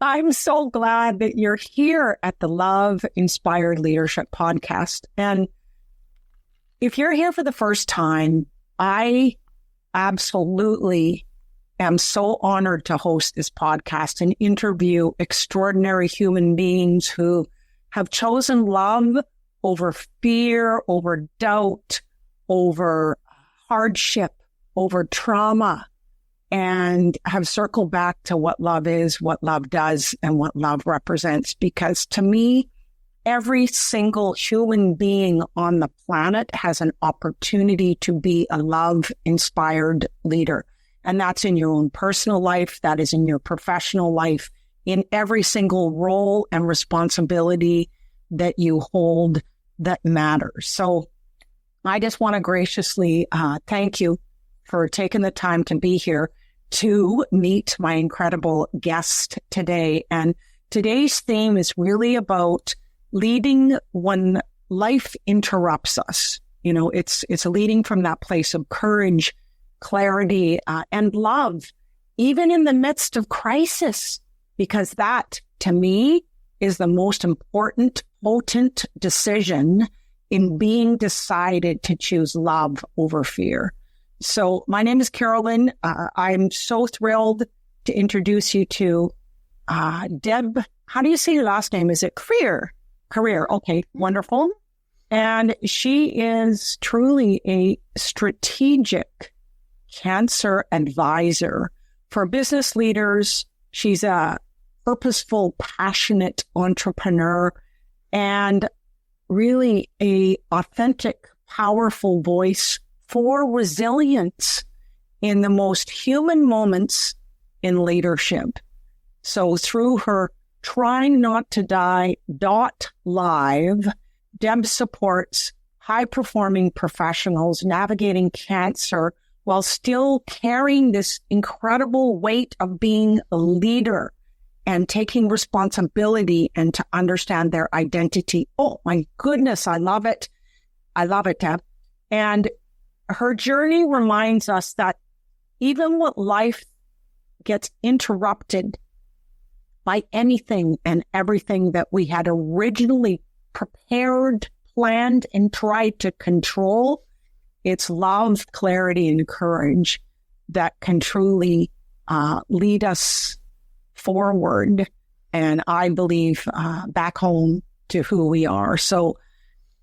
I'm so glad that you're here at the Love Inspired Leadership Podcast. And if you're here for the first time, I absolutely am so honored to host this podcast and interview extraordinary human beings who have chosen love over fear, over doubt, over hardship, over trauma, and have circled back to what love is, what love does, and what love represents. Because to me, every single human being on the planet has an opportunity to be a love-inspired leader. And that's in your own personal life, that is in your professional life, in every single role and responsibility that you hold that matters. So I just want to graciously thank you for taking the time to be here to meet my incredible guest today. And today's theme is really about leading when life interrupts us. You know, it's leading from that place of courage, clarity, and love, even in the midst of crisis, because that, to me, is the most important, potent decision in being decided to choose love over fear. So my name is Carolyn. I'm so thrilled to introduce you to Deb. How do you say your last name? Is it Krier? Krier. Okay, wonderful. And she is truly a strategic cancer advisor for business leaders. She's a purposeful, passionate entrepreneur and really a authentic, powerful voice for resilience in the most human moments in leadership. So through her Trying Not to Die .live, Deb supports high-performing professionals navigating cancer while still carrying this incredible weight of being a leader and taking responsibility and to understand their identity. Oh my goodness, I love it. I love it, Deb. And her journey reminds us that even when life gets interrupted by anything and everything that we had originally prepared, planned, and tried to control, it's love, clarity, and courage that can truly lead us forward, and I believe back home to who we are. So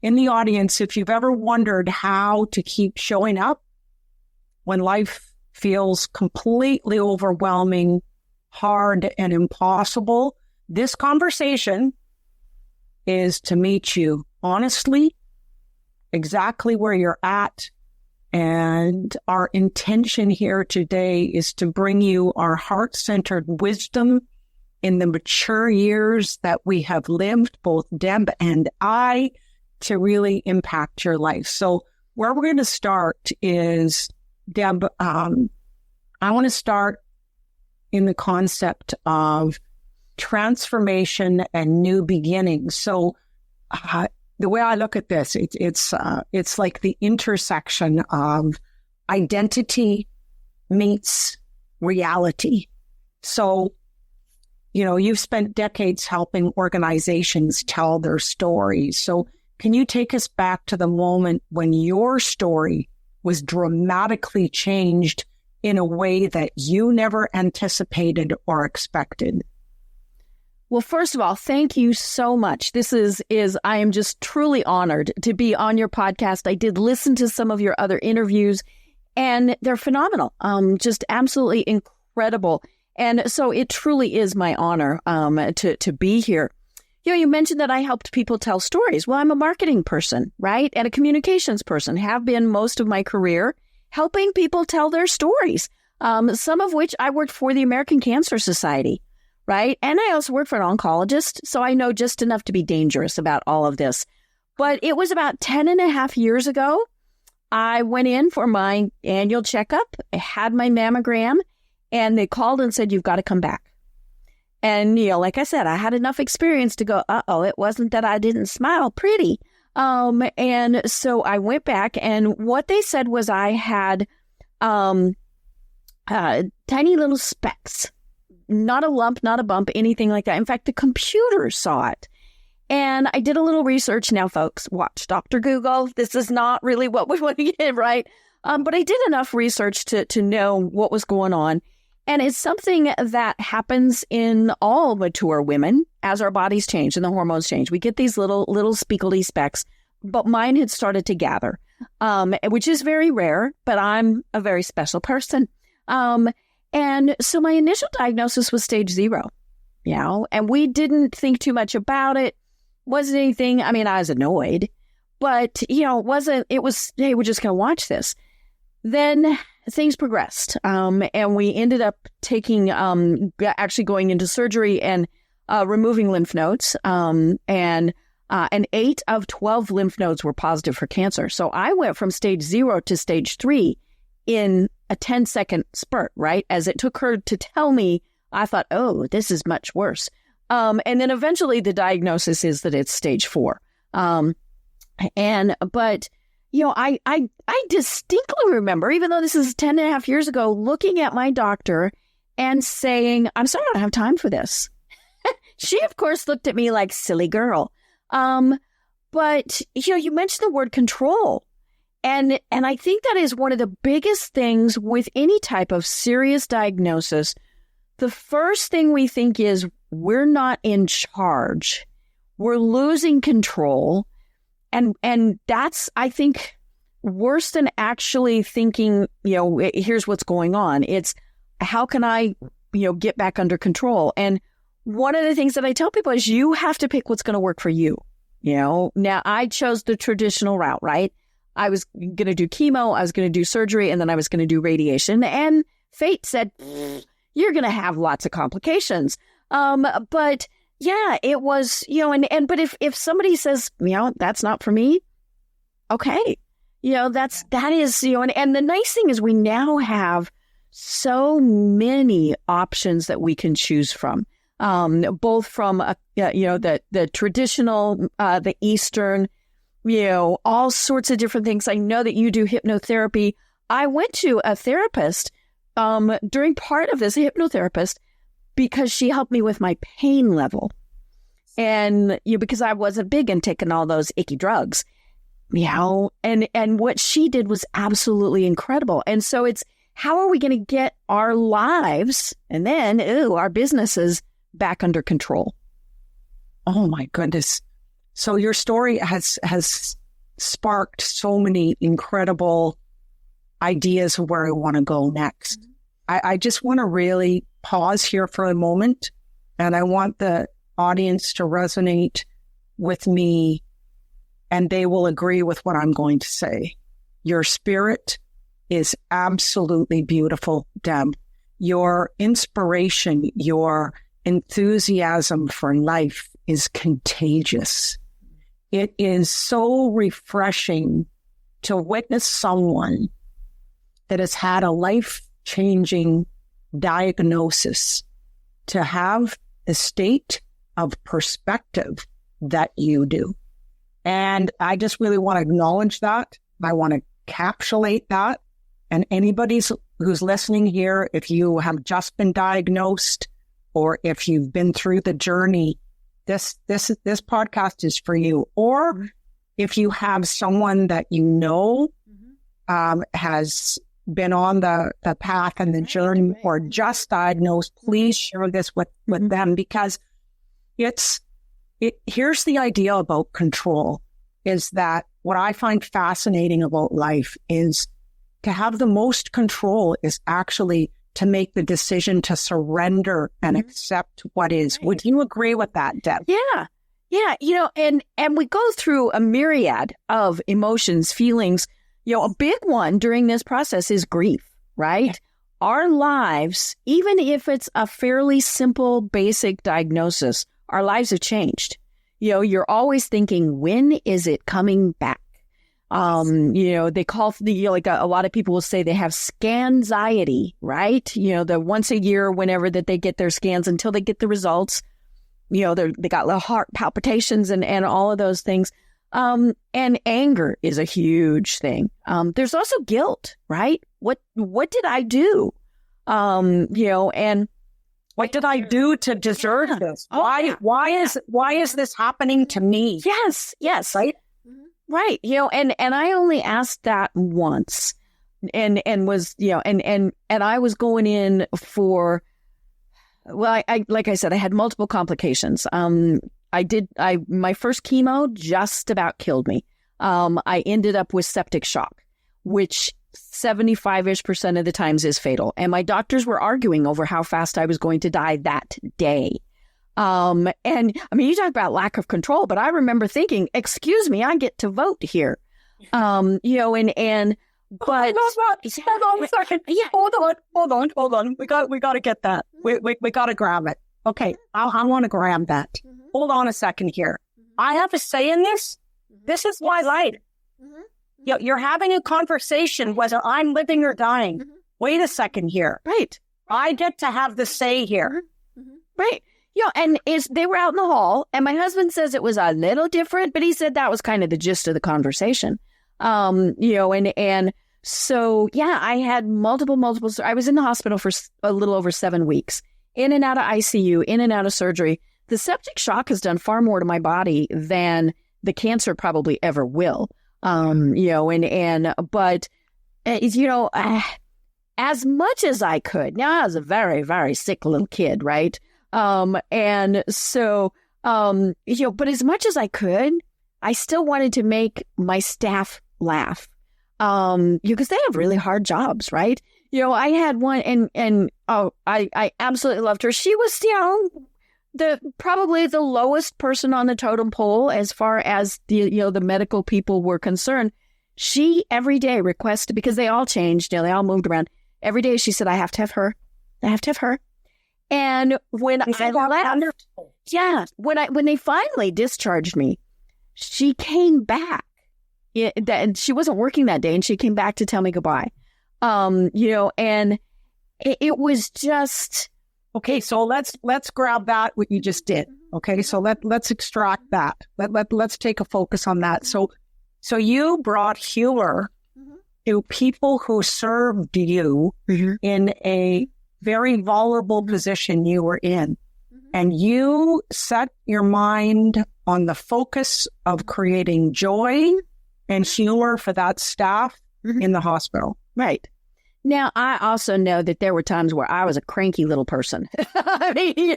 in the audience, if you've ever wondered how to keep showing up when life feels completely overwhelming, hard, and impossible, this conversation is to meet you honestly, exactly where you're at. And our intention here today is to bring you our heart-centered wisdom in the mature years that we have lived, both Deb and I, to really impact your life. So where we're going to start is, Deb, I want to start in the concept of transformation and new beginnings. So the way I look at this, it's like the intersection of identity meets reality. So, you know, you've spent decades helping organizations tell their stories. So can you take us back to the moment when your story was dramatically changed in a way that you never anticipated or expected? Well, first of all, thank you so much. This is I am just truly honored to be on your podcast. I did listen to some of your other interviews, and they're phenomenal. Just absolutely incredible. And so it truly is my honor to be here. You know, you mentioned that I helped people tell stories. Well, I'm a marketing person, right? And a communications person, have been most of my career helping people tell their stories, some of which I worked for the American Cancer Society, right? And I also work for an oncologist, so I know just enough to be dangerous about all of this. But it was about 10 and a half years ago, I went in for my annual checkup, I had my mammogram, and they called and said, you've got to come back. And, you know, like I said, I had enough experience to go, it wasn't that I didn't smile pretty. And so I went back, and what they said was I had tiny little specks not a lump, not a bump, anything like that. In fact, the computer saw it. And I did a little research. Now, folks, watch Dr. Google. This is not really what we want to get, right? But I did enough research to know what was going on. And it's something that happens in all mature women as our bodies change and the hormones change. We get these little speckly specks, but mine had started to gather, which is very rare, but I'm a very special person. And so my initial diagnosis was stage 0, and we didn't think too much about it. Wasn't anything. I mean, I was annoyed, but, it was, hey, we're just going to watch this. Then things progressed, and we ended up taking, actually going into surgery and removing lymph nodes, and 8 of 12 lymph nodes were positive for cancer. So I went from stage 0 to stage 3 in a 10-second spurt, right? As it took her to tell me, I thought, oh, this is much worse. And then eventually the diagnosis is that it's stage 4. But I distinctly remember, even though this is 10 and a half years ago, looking at my doctor and saying, I'm sorry, I don't have time for this. She, of course, looked at me like, silly girl. But, you mentioned the word control. And I think that is one of the biggest things with any type of serious diagnosis. The first thing we think is we're not in charge. We're losing control. And that's, I think, worse than actually thinking, here's what's going on. It's how can I, get back under control? And one of the things that I tell people is you have to pick what's going to work for you. Now I chose the traditional route, right? I was going to do chemo, I was going to do surgery, and then I was going to do radiation. And fate said, you're going to have lots of complications. But yeah, it was, but if somebody says, that's not for me, okay. That is, and the nice thing is we now have so many options that we can choose from, both from, the traditional, the Eastern, all sorts of different things. I know that you do hypnotherapy. I went to a therapist, during part of this, a hypnotherapist, because she helped me with my pain level. And, because I wasn't big in taking all those icky drugs, and what she did was absolutely incredible. And so it's, how are we going to get our lives and then, our businesses back under control? Oh my goodness. So your story has sparked so many incredible ideas of where I want to go next. I just want to really pause here for a moment, and I want the audience to resonate with me, and they will agree with what I'm going to say. Your spirit is absolutely beautiful, Deb. Your inspiration, your enthusiasm for life is contagious. It is so refreshing to witness someone that has had a life-changing diagnosis, to have the state of perspective that you do. And I just really want to acknowledge that. I want to encapsulate that. And anybody who's listening here, if you have just been diagnosed or if you've been through the journey, this podcast is for you. Or if you have someone that has been on the path and the journey or just diagnosed, please share this with them, because here's the idea about control, is that what I find fascinating about life is to have the most control is actually to make the decision to surrender and accept what is. Right. Would you agree with that, Deb? Yeah. And we go through a myriad of emotions, feelings. A big one during this process is grief, right? Yeah. Our lives, even if it's a fairly simple, basic diagnosis, our lives have changed. You're always thinking, when is it coming back? They call a lot of people will say they have scanxiety, right? The once a year, whenever that they get their scans until they get the results, they got little heart palpitations and all of those things. And anger is a huge thing. There's also guilt, right? What did I do? And What did I do to deserve this? Why is this happening to me? Yes. Right? Right. And I only asked that once and was, and I was going in for, well, I like I said, I had multiple complications. My first chemo just about killed me. I ended up with septic shock, which 75% of the times is fatal. And my doctors were arguing over how fast I was going to die that day. And I mean, you talk about lack of control, but I remember thinking, excuse me, I get to vote here. But hold on a second. Yeah. Hold on. We got to get that. We got to grab it. Okay. I want to grab that. Hold on a second here. I have a say in this. This is my life. You're having a conversation whether I'm living or dying. Wait a second here. Right. I get to have the say here. Right. And they were out in the hall, and my husband says it was a little different, but he said that was kind of the gist of the conversation. And so, I had multiple, I was in the hospital for a little over 7 weeks, in and out of ICU, in and out of surgery. The septic shock has done far more to my body than the cancer probably ever will. But as much as I could, now I was a very, very sick little kid, right? But as much as I could, I still wanted to make my staff laugh, because they have really hard jobs, right? I had one and I absolutely loved her. She was, probably the lowest person on the totem pole as far as the medical people were concerned. She every day requested, because they all changed, they all moved around. Every day she said, I have to have her. And when I left, when they finally discharged me, she came back. And she wasn't working that day, and she came back to tell me goodbye. And it was just okay. So let's grab that what you just did. Okay, so let's extract that. Let's take a focus on that. So you brought humor to people who served you in a very vulnerable position you were in. And you set your mind on the focus of creating joy and humor for that staff in the hospital. Right. Now, I also know that there were times where I was a cranky little person. I mean,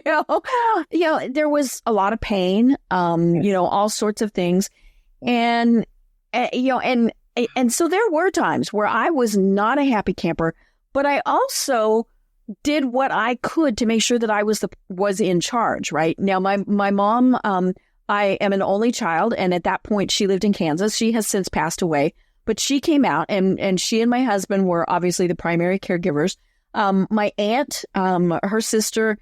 there was a lot of pain, all sorts of things. And so there were times where I was not a happy camper, but I also did what I could to make sure that I was in charge, right? Now, my mom, I am an only child, and at that point, she lived in Kansas. She has since passed away, but she came out, and she and my husband were obviously the primary caregivers. My aunt, her sister,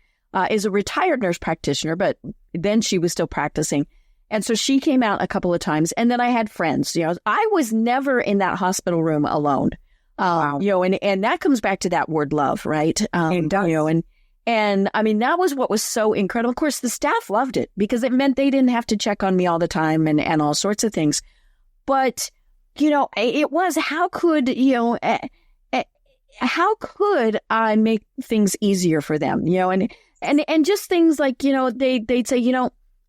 is a retired nurse practitioner, but then she was still practicing. And so she came out a couple of times, and then I had friends. I was never in that hospital room alone. Wow. And that comes back to that word love, right? It does. And I mean, that was what was so incredible. Of course, the staff loved it because it meant they didn't have to check on me all the time and all sorts of things. But, it was, how could I make things easier for them, and just things like, they'd say,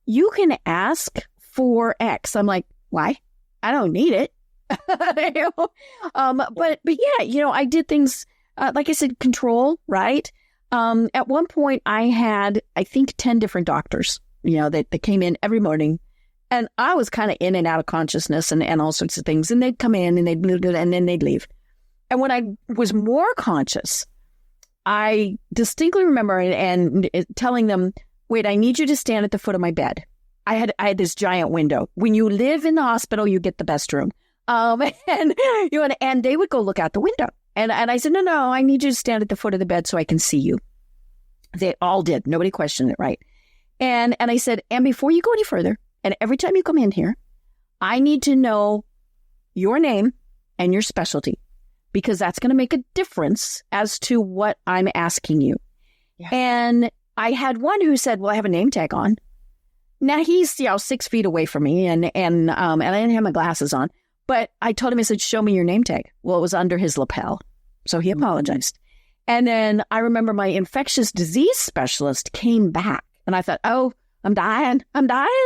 you can ask for X. I'm like, why? I don't need it. But yeah, I did things, like I said, control, right? At one point I had, I think 10 different doctors, that came in every morning, and I was kind of in and out of consciousness and all sorts of things. And they'd come in and and then they'd leave. And when I was more conscious, I distinctly remember and telling them, wait, I need you to stand at the foot of my bed. I had this giant window. When you live in the hospital, you get the best room. And they would go look out the window. And I said, no, I need you to stand at the foot of the bed so I can see you. They all did. Nobody questioned it, right? And I said, and before you go any further, and every time you come in here, I need to know your name and your specialty, because that's going to make a difference as to what I'm asking you. Yeah. And I had one who said, well, I have a name tag on. Now he's 6 feet away from me, and I didn't have my glasses on. But I told him, I said, show me your name tag. Well, it was under his lapel. So he apologized. And then I remember my infectious disease specialist came back and I thought, oh, I'm dying.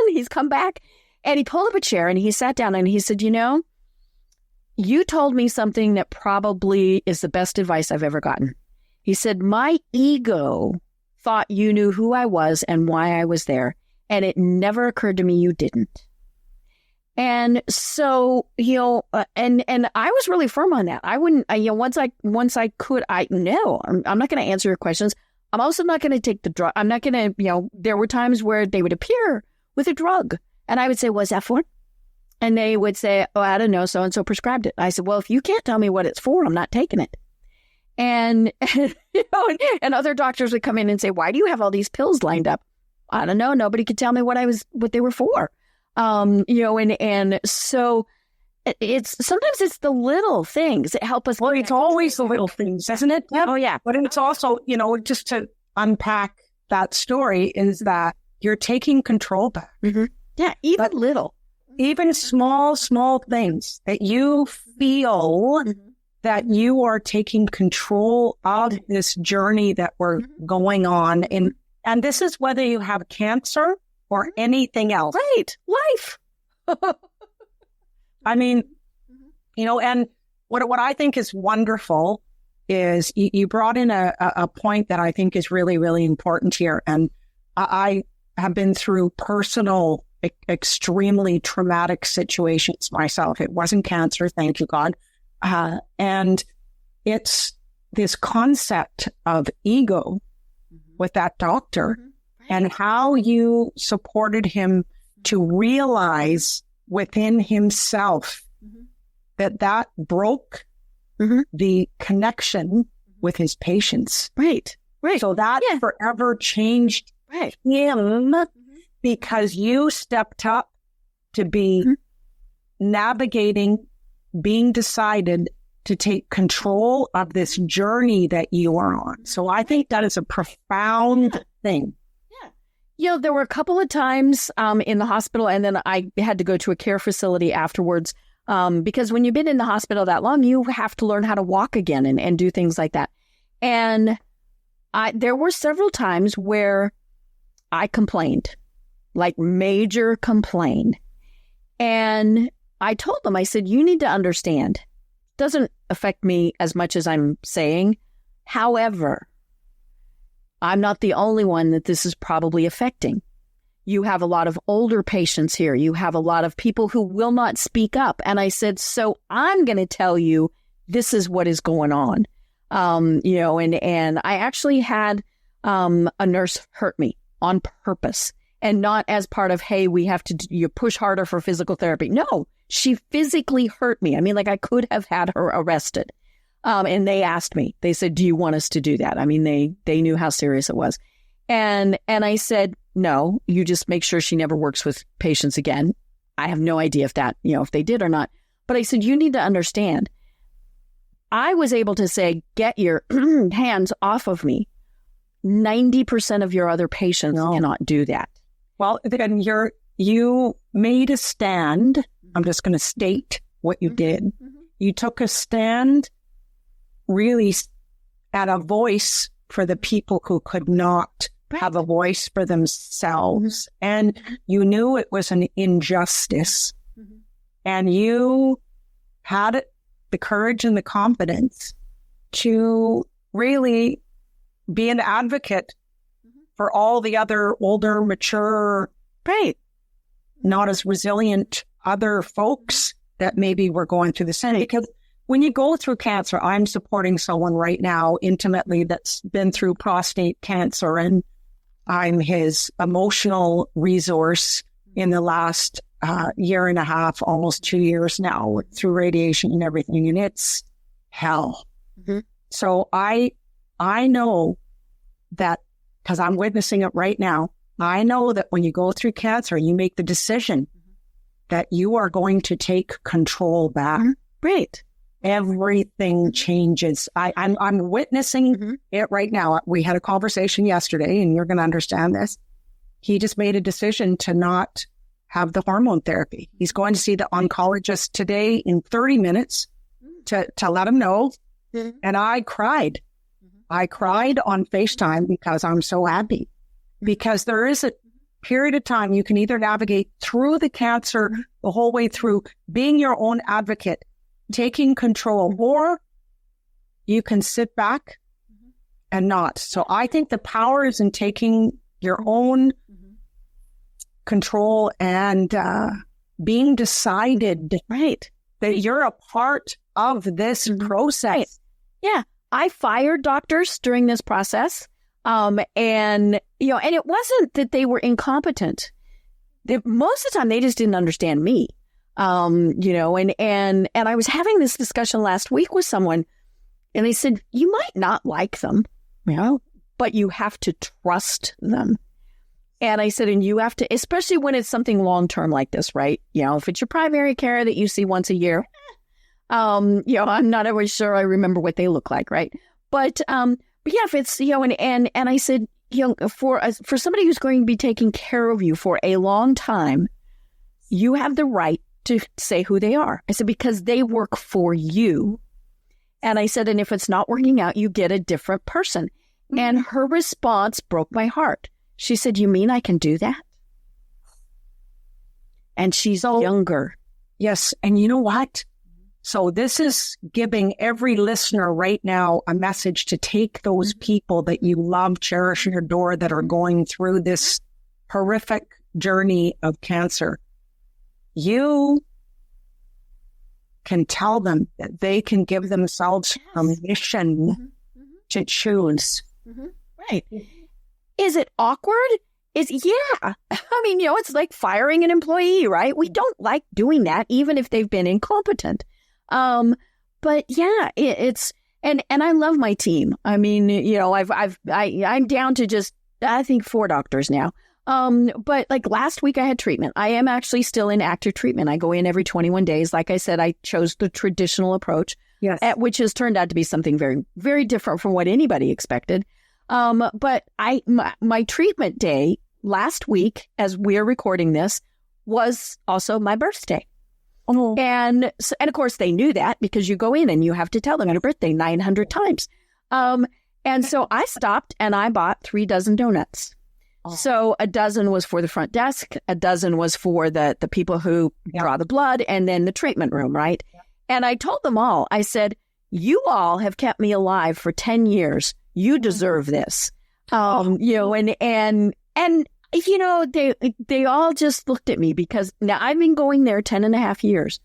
He's come back. And he pulled up a chair and he sat down and he said, you told me something that probably is the best advice I've ever gotten. He said, my ego thought you knew who I was and why I was there. And it never occurred to me you didn't. And so, and I was really firm on that. I wouldn't, once I could, no, I'm not going to answer your questions. I'm also not going to take the drug. I'm not going to, there were times where they would appear with a drug and I would say, what's that for? And they would say, oh, I don't know, so-and-so prescribed it. I said, well, if you can't tell me what it's for, I'm not taking it. And other doctors would come in and say, why do you have all these pills lined up? I don't know. Nobody could tell me what they were for. And so sometimes it's the little things that help us. Well, it's always the little things, isn't it? Yep. Oh, yeah. But it's also, just to unpack that story is that you're taking control back. Mm-hmm. Yeah. Even small things that you feel that you are taking control of this journey that we're going on. And this is whether you have cancer or anything else. Right. Life. I mean, and what I think is wonderful is you brought in a point that I think is really, really important here. And I have been through personal, extremely traumatic situations myself. It wasn't cancer, thank you, God. And it's this concept of ego with that doctor and how you supported him to realize within himself that broke the connection with his patients. Right. So that forever changed him because you stepped up to be navigating, being decided to take control of this journey that you are on. So I think that is a profound thing. There were a couple of times in the hospital, and then I had to go to a care facility afterwards because when you've been in the hospital that long, you have to learn how to walk again and do things like that. And there were several times where I complained, like major complain. And I told them, I said, you need to understand, it doesn't affect me as much as I'm saying. However, I'm not the only one that this is probably affecting. You have a lot of older patients here. You have a lot of people who will not speak up. And I said, so I'm going to tell you, this is what is going on. And I actually had a nurse hurt me on purpose and not as part of, hey, we have to you push harder for physical therapy. No, she physically hurt me. I mean, like I could have had her arrested. And they asked me, they said, do you want us to do that? I mean, they knew how serious it was. And I said, no, you just make sure she never works with patients again. I have no idea if that, if they did or not. But I said, you need to understand. I was able to say, get your hands off of me. 90% of your other patients cannot do that. Well, then you made a stand. I'm just going to state what you did. You took a stand really at a voice for the people who could not have a voice for themselves. And you knew it was an injustice. And you had the courage and the confidence to really be an advocate for all the other older, mature, not as resilient other folks that maybe were going through the same. Because when you go through cancer, I'm supporting someone right now intimately that's been through prostate cancer, and I'm his emotional resource in the last year and a half, almost 2 years now, through radiation and everything, and it's hell. So I know that, because I'm witnessing it right now, I know that when you go through cancer, you make the decision that you are going to take control back. Everything changes. I'm witnessing it right now. We had a conversation yesterday, and you're going to understand this. He just made a decision to not have the hormone therapy. He's going to see the oncologist today in 30 minutes to let him know. And I cried I cried on FaceTime because I'm so happy. Because there is a period of time you can either navigate through the cancer the whole way through, being your own advocate, taking control, or you can sit back and not. So I think the power is in taking your own control and being decided, right, that you're a part of this process. Right. Yeah. I fired doctors during this process. And it wasn't that they were incompetent. Most of the time they just didn't understand me. And I was having this discussion last week with someone, and they said, you might not like them, but you have to trust them. And I said, and you have to, especially when it's something long-term like this, right? If it's your primary care that you see once a year, I'm not always sure I remember what they look like, right? But yeah, if it's, and I said, for somebody who's going to be taking care of you for a long time, you have the right to say who they are. I said, because they work for you. And I said, and if it's not working out, you get a different person. And her response broke my heart. She said, you mean I can do that? And she's younger. Yes. And you know what? So this is giving every listener right now a message to take those people that you love, cherish, and adore that are going through this horrific journey of cancer. You can tell them that they can give themselves permission to choose. Right. Is it awkward? Yeah. I mean, it's like firing an employee, right? We don't like doing that, even if they've been incompetent. But yeah, it's, and I love my team. I mean, I'm down to just, I think 4 doctors now. But like last week I had treatment. I am actually still in active treatment. I go in every 21 days. Like I said, I chose the traditional approach, which has turned out to be something very, very different from what anybody expected. But my treatment day last week, as we're recording this, was also my birthday. Oh. And of course they knew that because you go in and you have to tell them your birthday 900 times. And so I stopped and I bought 3 dozen donuts. Oh. So a dozen was for the front desk, a dozen was for the people who draw the blood, and then the treatment room, right? Yeah. And I told them all, I said, you all have kept me alive for 10 years. You deserve this. And they all just looked at me because now I've been going there 10 and a half years.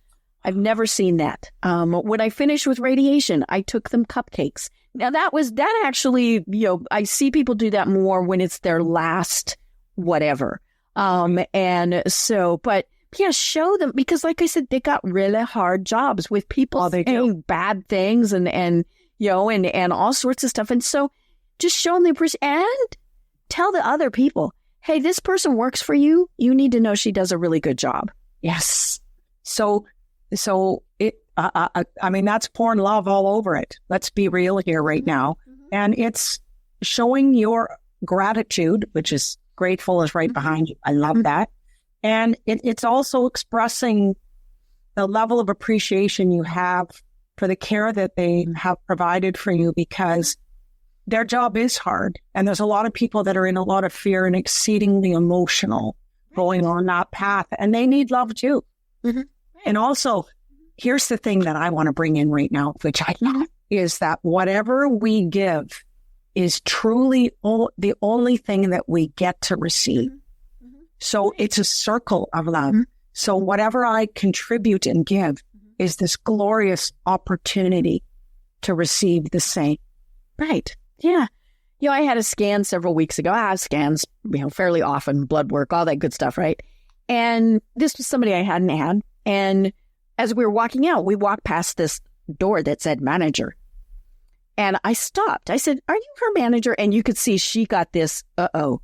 I've never seen that. When I finished with radiation, I took them cupcakes. Now that actually, I see people do that more when it's their last whatever. And so, but yeah, show them, because like I said, they got really hard jobs with people saying bad things and all sorts of stuff. And so just show them the appreciation and tell the other people, hey, this person works for you. You need to know she does a really good job. Yes. So it, I mean, that's pouring love all over it. Let's be real here right now. And it's showing your gratitude, which is grateful is right behind you. I love that. And it's also expressing the level of appreciation you have for the care that they have provided for you, because their job is hard. And there's a lot of people that are in a lot of fear and exceedingly emotional going on that path, and they need love too. Mm-hmm. And also, here's the thing that I want to bring in right now, which I love, is that whatever we give is truly the only thing that we get to receive. Mm-hmm. So it's a circle of love. Mm-hmm. So whatever I contribute and give is this glorious opportunity to receive the same. Right. Yeah. I had a scan several weeks ago. I have scans, fairly often, blood work, all that good stuff, right? And this was somebody I hadn't had. And as we were walking out, we walked past this door that said manager. And I stopped. I said, are you her manager? And you could see she got this, uh-oh.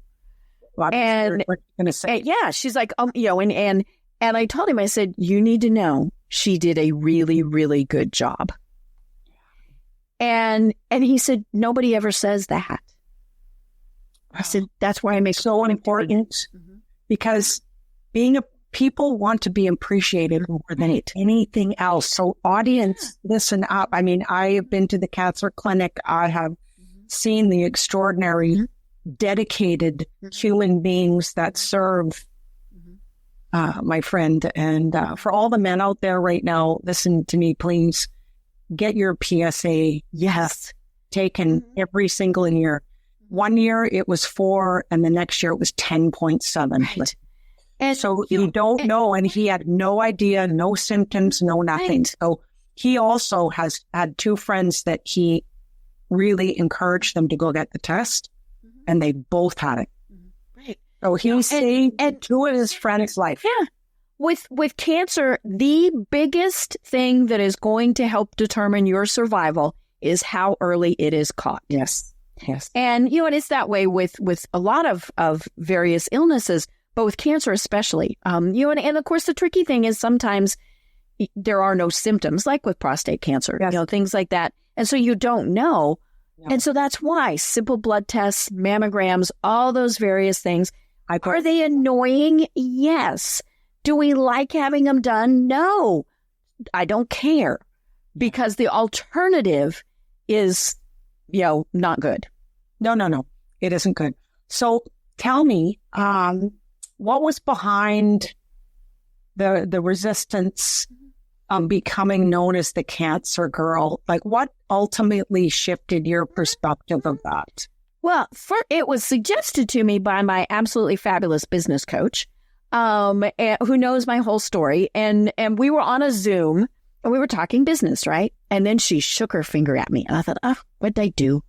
Well, and what you're gonna say. Yeah, she's like, and I told him, I said, you need to know she did a really, really good job. And he said, nobody ever says that. I said, that's why I make so important, because people want to be appreciated more than anything else. So audience, listen up. I mean, I have been to the cancer clinic. I have seen the extraordinary, dedicated human beings that serve my friend. And for all the men out there right now, listen to me, please. Get your PSA taken every single year. 1 year it was 4, and the next year it was 10.7. Right. And so you don't know, and he had no idea, no symptoms, no nothing. Right. So he also has had 2 friends that he really encouraged them to go get the test, and they both had it. Right. So he saved 2 of his friends' life. Yeah. With cancer, the biggest thing that is going to help determine your survival is how early it is caught. Yes. And, and it's that way with a lot of various illnesses, but with cancer especially. And of course, the tricky thing is sometimes there are no symptoms, like with prostate cancer, things like that. And so you don't know. No. And so that's why simple blood tests, mammograms, all those various things. Are they annoying? Yes. Do we like having them done? No. I don't care, because the alternative is, not good. No. It isn't good. So tell me, what was behind the resistance becoming known as the cancer girl? Like, what ultimately shifted your perspective of that? Well, it was suggested to me by my absolutely fabulous business coach, who knows my whole story. And we were on a Zoom, and we were talking business, right? And then she shook her finger at me, and I thought, what did I do?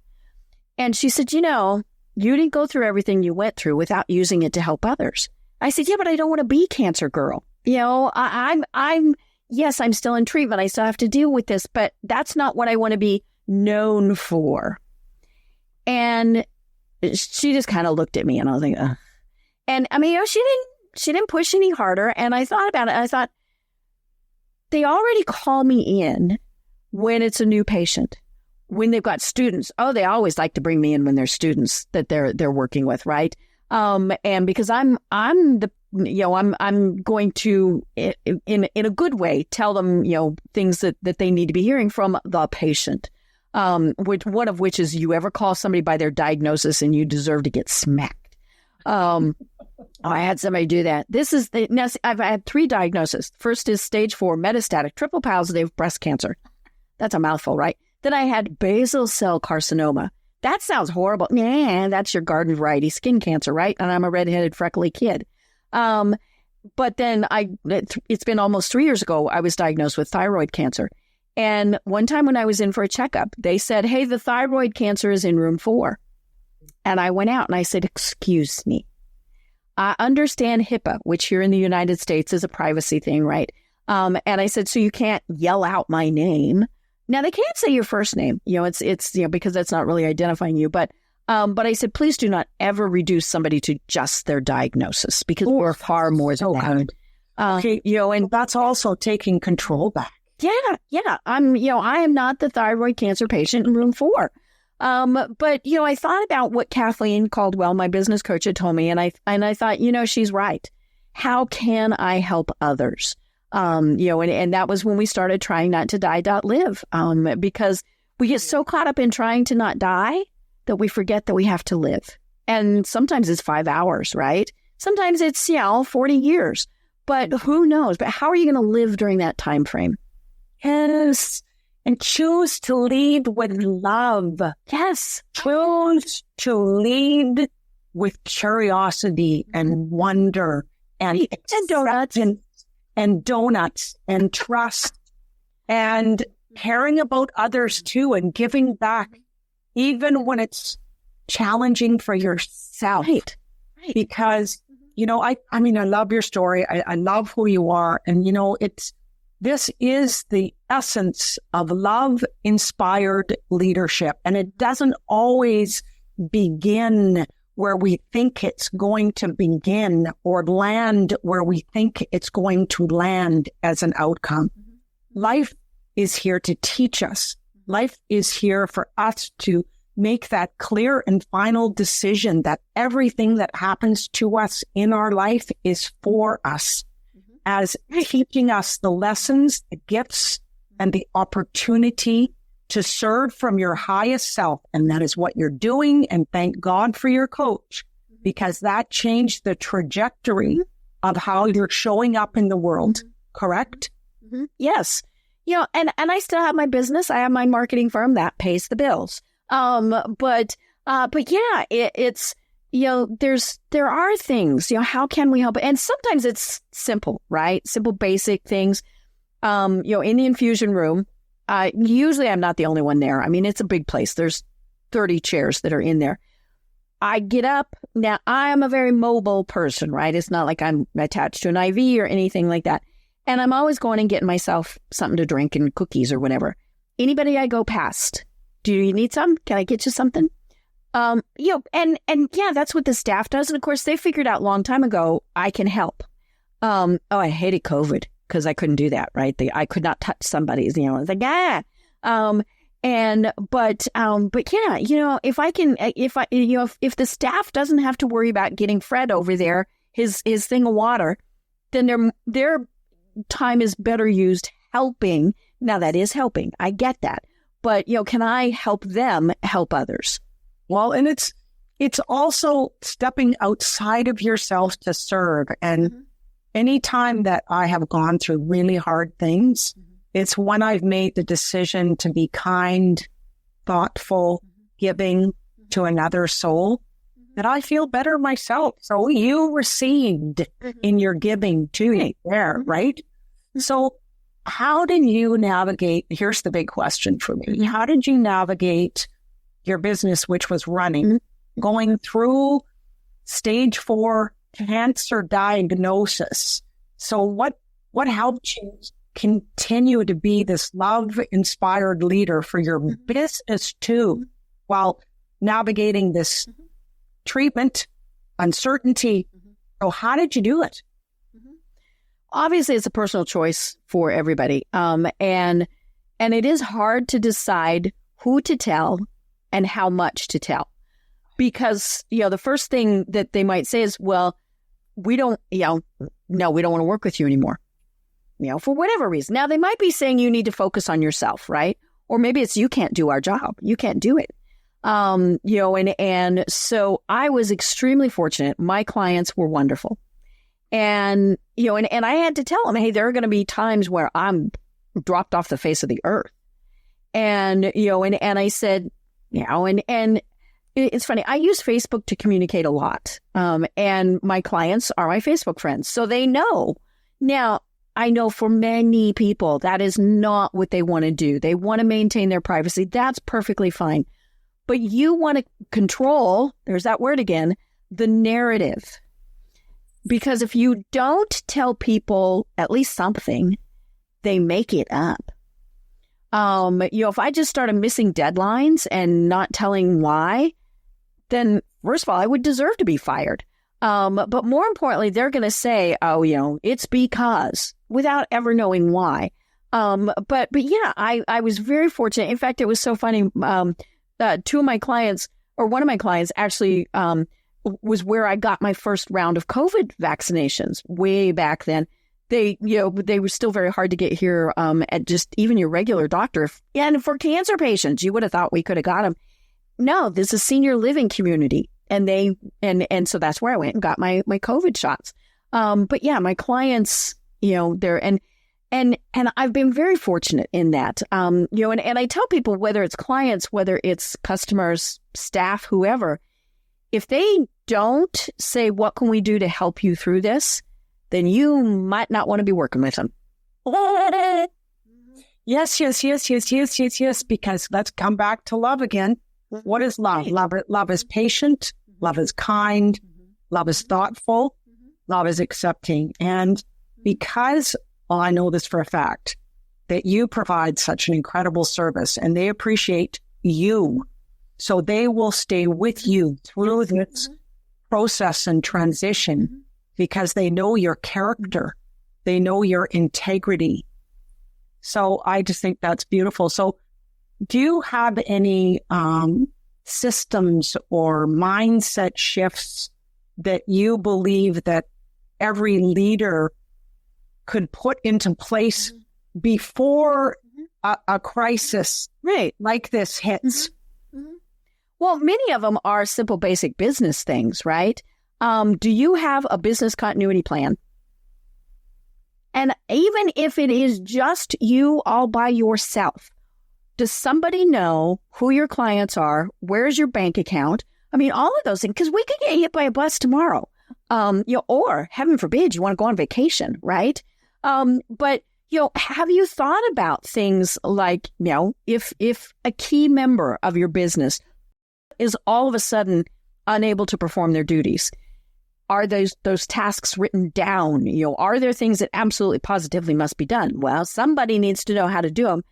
And she said, you didn't go through everything you went through without using it to help others. I said, yeah, but I don't want to be cancer girl. Yes, I'm still in treatment. I still have to deal with this, but that's not what I want to be known for. And she just kind of looked at me, and I was like, ugh. And I mean, she didn't push any harder. And I thought about it. And I thought, they already call me in when it's a new patient, when they've got students. Oh, they always like to bring me in when there's students that they're working with, right? And because I'm going to, in a good way, tell them, things that they need to be hearing from the patient. One of which is, you ever call somebody by their diagnosis and you deserve to get smacked. I had somebody do that. I've had 3 diagnoses. First is stage 4 metastatic triple positive breast cancer. That's a mouthful, right? Then I had basal cell carcinoma. That sounds horrible. Yeah, that's your garden variety skin cancer, right? And I'm a redheaded, freckly kid. But then it's been almost 3 years ago, I was diagnosed with thyroid cancer. And one time when I was in for a checkup, they said, hey, the thyroid cancer is in room 4. And I went out and I said, excuse me. I understand HIPAA, which here in the United States is a privacy thing, right? And I said, so you can't yell out my name. Now, they can't say your first name, it's because that's not really identifying you. But I said, please do not ever reduce somebody to just their diagnosis, because we're far more than that. Okay, and that's also taking control back. Yeah. I am not the thyroid cancer patient in room 4. But I thought about what Kathleen Caldwell, my business coach, had told me, and I thought, she's right. How can I help others? And that was when we started trying not to die.live, because we get so caught up in trying to not die that we forget that we have to live. And sometimes it's 5 hours, right? Sometimes it's, 40 years, but who knows? But how are you going to live during that time frame? Yes. And choose to lead with love. Yes. Choose to lead with curiosity and wonder and donuts and trust and caring about others too, and giving back even when it's challenging for yourself. Right. Because, I love your story. I love who you are. And, this is the essence of love-inspired leadership. And it doesn't always begin where we think it's going to begin, or land where we think it's going to land as an outcome. Life is here to teach us. Life is here for us to make that clear and final decision that everything that happens to us in our life is for us, as teaching us the lessons, the gifts, and the opportunity to serve from your highest self. And that is what you're doing. And thank God for your coach, because that changed the trajectory of how you're showing up in the world. Correct? Mm-hmm. Yes. And I still have my business. I have my marketing firm that pays the bills. But yeah, it's, there are things, how can we help? And sometimes it's simple, right? Simple, basic things. In the infusion room, usually I'm not the only one there. I mean, it's a big place. There's 30 chairs that are in there. I get up. Now, I am a very mobile person, right? It's not like I'm attached to an IV or anything like that. And I'm always going and getting myself something to drink and cookies or whatever. Anybody I go past, do you need some? Can I get you something? And yeah, that's what the staff does. And of course, they figured out a long time ago, I can help. I hated COVID because I couldn't do that, right? I could not touch somebody's, it's like, but yeah, if I can, if the staff doesn't have to worry about getting Fred over there, his thing of water, then their time is better used helping. Now that is helping. I get that. But, can I help them help others? Well, and it's also stepping outside of yourself to serve. And anytime that I have gone through really hard things, it's when I've made the decision to be kind, thoughtful, giving to another soul, that I feel better myself. So you received in your giving to me there, right? So how did you navigate? Here's the big question for me. How did you navigate your business, which was running, going through stage 4 cancer diagnosis? So what helped you continue to be this love-inspired leader for your business too, while navigating this treatment, uncertainty? So how did you do it? Obviously, it's a personal choice for everybody. And it is hard to decide who to tell and how much to tell. Because, the first thing that they might say is, well, we don't want to work with you anymore, for whatever reason. Now, they might be saying you need to focus on yourself, right? Or maybe it's you can't do our job. You can't do it. And so I was extremely fortunate. My clients were wonderful. And, and I had to tell them, hey, there are going to be times where I'm dropped off the face of the earth. And, and I said, and it's funny, I use Facebook to communicate a lot. And my clients are my Facebook friends. So they know. Now, I know for many people, that is not what they want to do. They want to maintain their privacy. That's perfectly fine. But you want to control, there's that word again, the narrative. Because if you don't tell people at least something, they make it up. If I just started missing deadlines and not telling why, then first of all, I would deserve to be fired. But more importantly, they're going to say, it's because, without ever knowing why. But yeah, I was very fortunate. In fact, it was so funny. Two of my clients, or one of my clients actually, was where I got my first round of COVID vaccinations way back then. They were still very hard to get here at just even your regular doctor. And for cancer patients, you would have thought we could have got them. No, this is a senior living community. And so that's where I went and got my COVID shots. But yeah, my clients, they're, and I've been very fortunate in that, and I tell people, whether it's clients, whether it's customers, staff, whoever, if they don't say, what can we do to help you through this, then you might not want to be working with them. Yes, because let's come back to love again. What is love? Love is patient. Love is kind. Love is thoughtful. Love is accepting. And because, well, I know this for a fact, that you provide such an incredible service and they appreciate you. So they will stay with you through this process and transition because they know your character. They know your integrity. So I just think that's beautiful. So do you have any systems or mindset shifts that you believe that every leader could put into place before a crisis like this hits. Well, many of them are simple, basic business things, right? Do you have a business continuity plan? And even if it is just you all by yourself, does somebody know who your clients are? Where's your bank account? I mean, all of those things, because we could get hit by a bus tomorrow. Or heaven forbid, you want to go on vacation, right? But have you thought about things like, if a key member of your business is all of a sudden unable to perform their duties, are those tasks written down? Are there things that absolutely positively must be done? Well, somebody needs to know how to do them.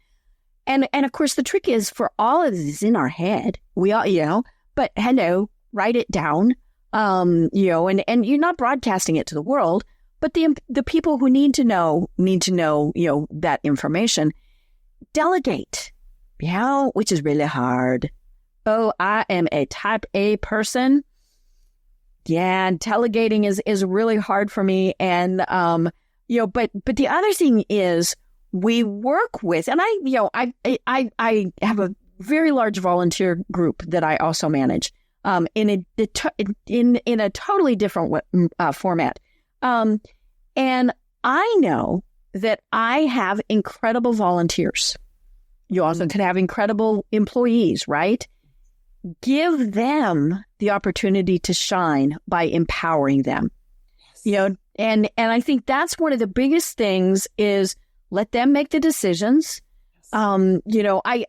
And of course, the trick is for all of this is in our head. We all, but write it down. And you're not broadcasting it to the world, but the people who need to know, that information. Delegate, which is really hard. Oh, I am a type A person. Yeah, delegating is really hard for me. And, but the other thing is we work with, and I have a very large volunteer group that I also manage in a totally different format. And I know that I have incredible volunteers. You also can have incredible employees, right? Give them the opportunity to shine by empowering them. And I think that's one of the biggest things is let them make the decisions. I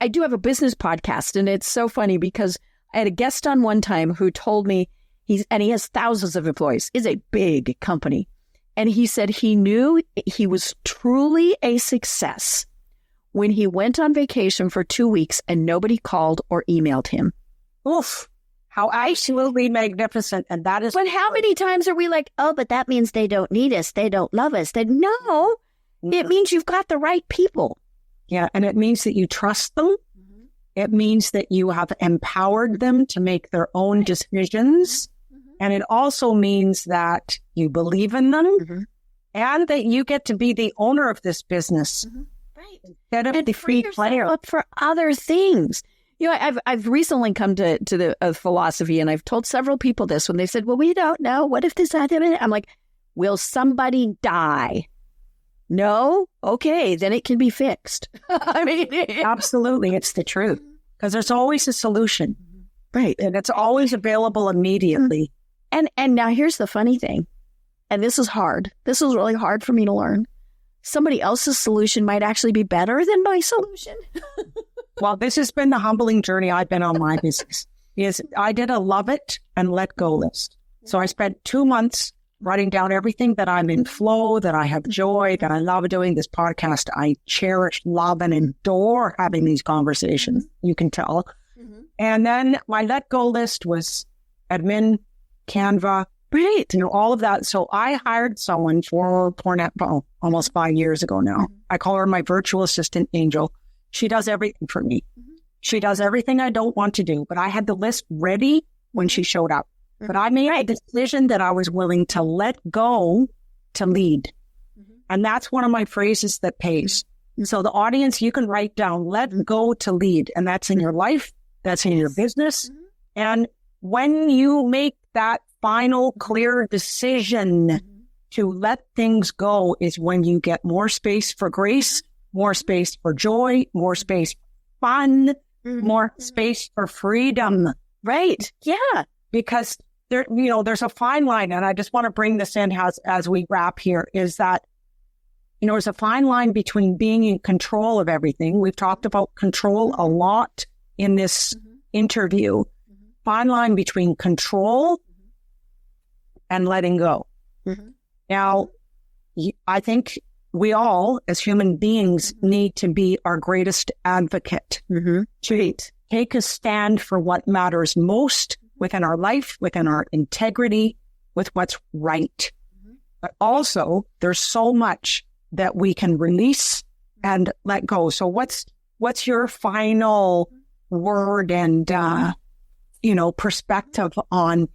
do have a business podcast, and it's so funny because I had a guest on one time who told me he has thousands of employees. It's a big company. And he said he knew he was truly a success when he went on vacation for 2 weeks and nobody called or emailed him. Oof, how absolutely magnificent. And that is. But how many times are we like, oh, but that means they don't need us. They don't love us. No, it means you've got the right people. Yeah. And it means that you trust them. Mm-hmm. It means that you have empowered them to make their own decisions. Mm-hmm. And it also means that you believe in them and that you get to be the owner of this business. Mm-hmm. Right. Instead of the free player. Up for other things. I've recently come to the philosophy, and I've told several people this when they said, well, we don't know. What if this happened? I'm like, will somebody die? No? Okay, then it can be fixed. I mean, absolutely. It's the truth. Because there's always a solution. Right. And it's always available immediately. And now here's the funny thing. And this is hard. This is really hard for me to learn. Somebody else's solution might actually be better than my solution. Well, this has been the humbling journey I've been on my business. I did a love it and let go list. So I spent 2 months writing down everything that I'm in flow, that I have joy, that I love doing this podcast. I cherish, love, and adore having these conversations. You can tell. Mm-hmm. And then my let go list was admin, Canva, all of that. So I hired someone for almost 5 years ago now. Mm-hmm. I call her my virtual assistant, Angel. She does everything for me. Mm-hmm. She does everything I don't want to do, but I had the list ready when she showed up. Mm-hmm. But I made a decision that I was willing to let go to lead. Mm-hmm. And that's one of my phrases that pays. Mm-hmm. So the audience, you can write down, let go to lead. And that's in your life. That's in your business. Mm-hmm. And when you make that final clear decision to let things go is when you get more space for grace, more space for joy, more space for fun, more space for freedom. Right. Yeah. Because there's a fine line. And I just want to bring this in as we wrap here is that, there's a fine line between being in control of everything. We've talked about control a lot in this interview. Fine line between control and letting go. Mm-hmm. Now, I think we all, as human beings, need to be our greatest advocate to take a stand for what matters most within our life, within our integrity, with what's right. But also, there's so much that we can release and let go. So what's your final word and, perspective on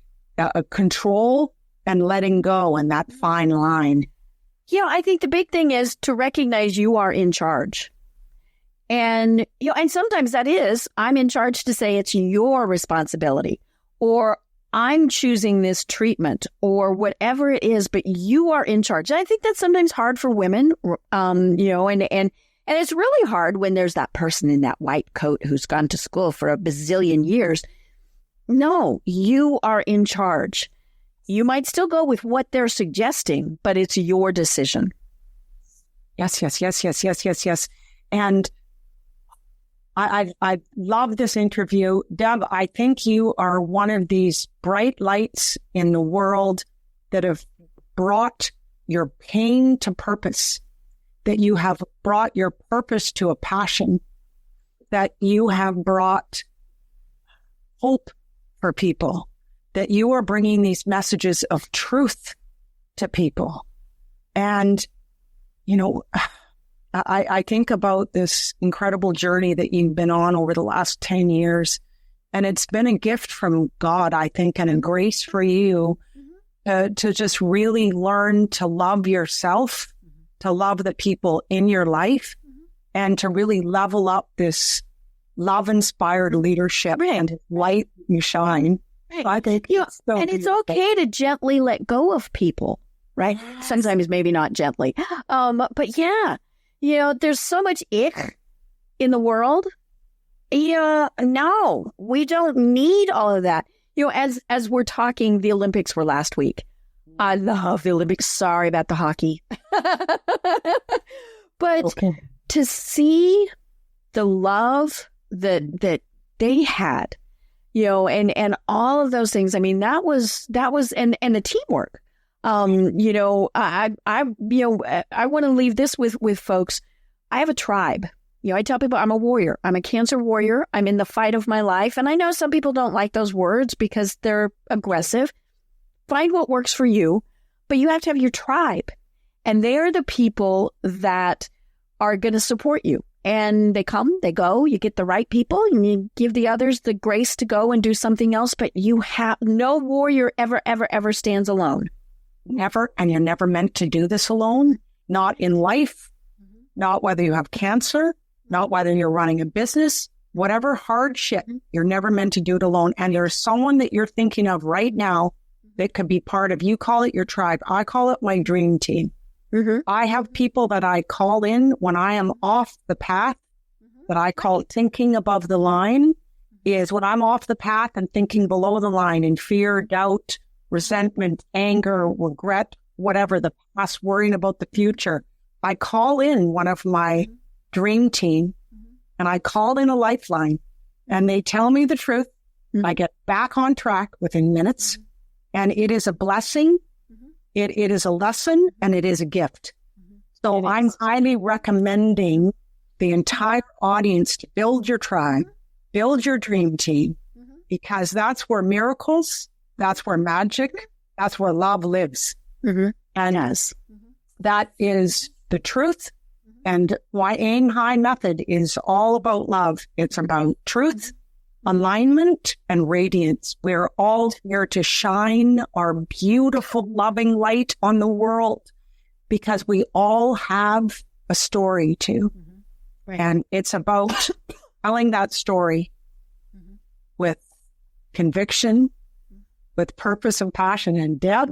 control and letting go and that fine line? I think the big thing is to recognize you are in charge. And, and sometimes that is, I'm in charge to say it's your responsibility, or I'm choosing this treatment, or whatever it is, but you are in charge. And I think that's sometimes hard for women, and it's really hard when there's that person in that white coat who's gone to school for a bazillion years. No, you are in charge. You might still go with what they're suggesting, but it's your decision. Yes. And I love this interview. Deb, I think you are one of these bright lights in the world that have brought your pain to purpose, that you have brought your purpose to a passion, that you have brought hope for people, that you are bringing these messages of truth to people. And, I think about this incredible journey that you've been on over the last 10 years. And it's been a gift from God, I think, and a grace for you to just really learn to love yourself, to love the people in your life, and to really level up this love-inspired leadership and light you shine. Right. I think and it's okay to gently let go of people, right? Yes. Sometimes maybe not gently. But yeah, there's so much ick in the world. Yeah, no, we don't need all of that. As we're talking, the Olympics were last week. I love the Olympics. Sorry about the hockey. But to see the love that they had, and all of those things. I mean, that was, and the teamwork. I want to leave this with folks. I have a tribe. I tell people I'm a warrior. I'm a cancer warrior. I'm in the fight of my life. And I know some people don't like those words because they're aggressive. Find what works for you, but you have to have your tribe. And they're the people that are going to support you. And they come, they go, you get the right people, and you give the others the grace to go and do something else. But no warrior ever stands alone. Never. And you're never meant to do this alone. Not in life, not whether you have cancer, not whether you're running a business, whatever hardship, you're never meant to do it alone. And there's someone that you're thinking of right now that could be part of, you call it your tribe. I call it my dream team. I have people that I call in when I am off the path, that I call thinking above the line, is when I'm off the path and thinking below the line in fear, doubt, resentment, anger, regret, whatever the past, worrying about the future. I call in one of my dream team and I call in a lifeline and they tell me the truth. I get back on track within minutes and it is a blessing. It is a lesson and it is a gift. So I'm highly recommending the entire audience to build your tribe, build your dream team, because that's where miracles, that's where magic, that's where love lives. And that is the truth. And my Aim High method is all about love. It's about truth, alignment, and radiance. We're all here to shine our beautiful, loving light on the world because we all have a story too. And it's about telling that story with conviction, with purpose and passion. And Deb,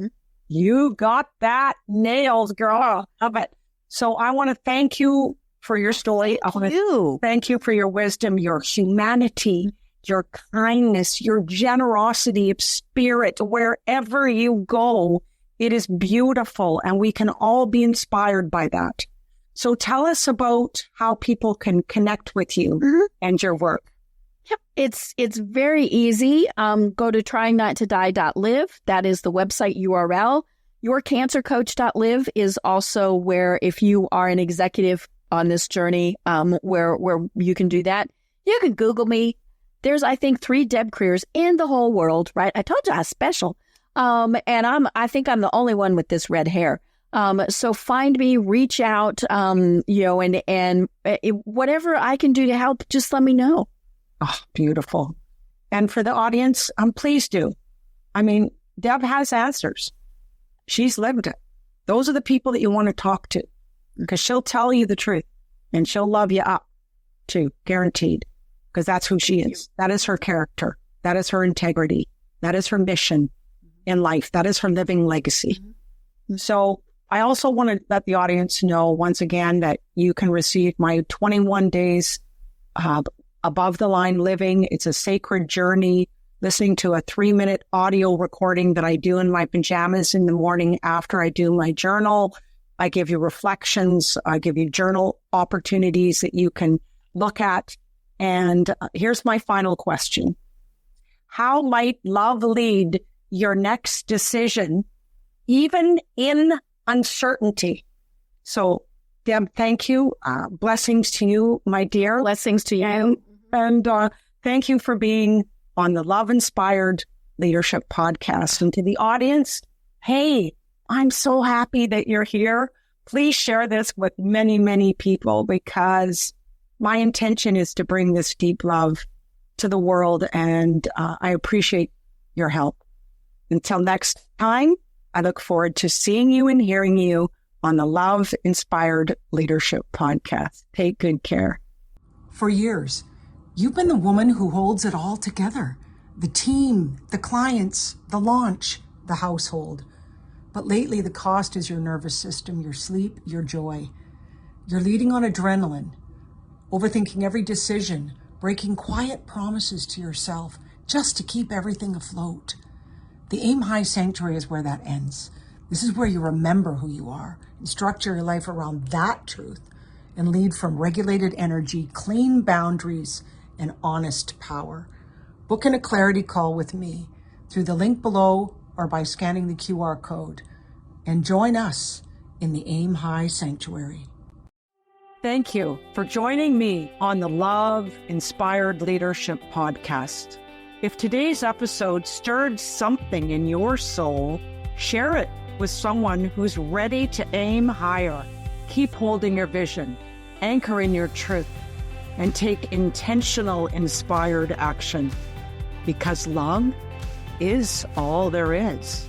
you got that nailed, girl. Love it. So I want to thank you for your story. I want to thank you for your wisdom, your humanity, your kindness, your generosity of spirit. Wherever you go, it is beautiful and we can all be inspired by that. So tell us about how people can connect with you and your work. Yep. It's very easy. Go to tryingnottodie.live. That is the website URL. Yourcancercoach.live is also where, if you are an executive on this journey, where you can do that. You can Google me. There's, I think, 3 Deb Kriers in the whole world, right? I told you I was special. And I think I'm the only one with this red hair. So find me, reach out, and whatever I can do to help, just let me know. Oh, beautiful. And for the audience, please do. I mean, Deb has answers. She's lived it. Those are the people that you want to talk to because she'll tell you the truth and she'll love you up too, guaranteed, because that's who she is. That is her character. That is her integrity. That is her mission in life. That is her living legacy. So I also want to let the audience know once again that you can receive my 21 days above the line living. It's a sacred journey, listening to a 3-minute audio recording that I do in my pajamas in the morning after I do my journal. I give you reflections. I give you journal opportunities that you can look at. And here's my final question. How might love lead your next decision, even in uncertainty? So, Deb, thank you. Blessings to you, my dear. Blessings to you. And thank you for being on the Love Inspired Leadership Podcast. And to the audience, hey, I'm so happy that you're here. Please share this with many, many people, because my intention is to bring this deep love to the world, and I appreciate your help. Until next time, I look forward to seeing you and hearing you on the Love Inspired Leadership Podcast. Take good care. For years, you've been the woman who holds it all together. The team, the clients, the launch, the household. But lately, the cost is your nervous system, your sleep, your joy. You're leading on adrenaline, overthinking every decision, breaking quiet promises to yourself just to keep everything afloat. The Aim High Sanctuary is where that ends. This is where you remember who you are and structure your life around that truth and lead from regulated energy, clean boundaries, and honest power. Book in a clarity call with me through the link below or by scanning the QR code, and join us in the Aim High Sanctuary. Thank you for joining me on the Love Inspired Leadership Podcast. If today's episode stirred something in your soul, share it with someone who's ready to aim higher. Keep holding your vision, anchor in your truth, and take intentional, inspired action, because love is all there is.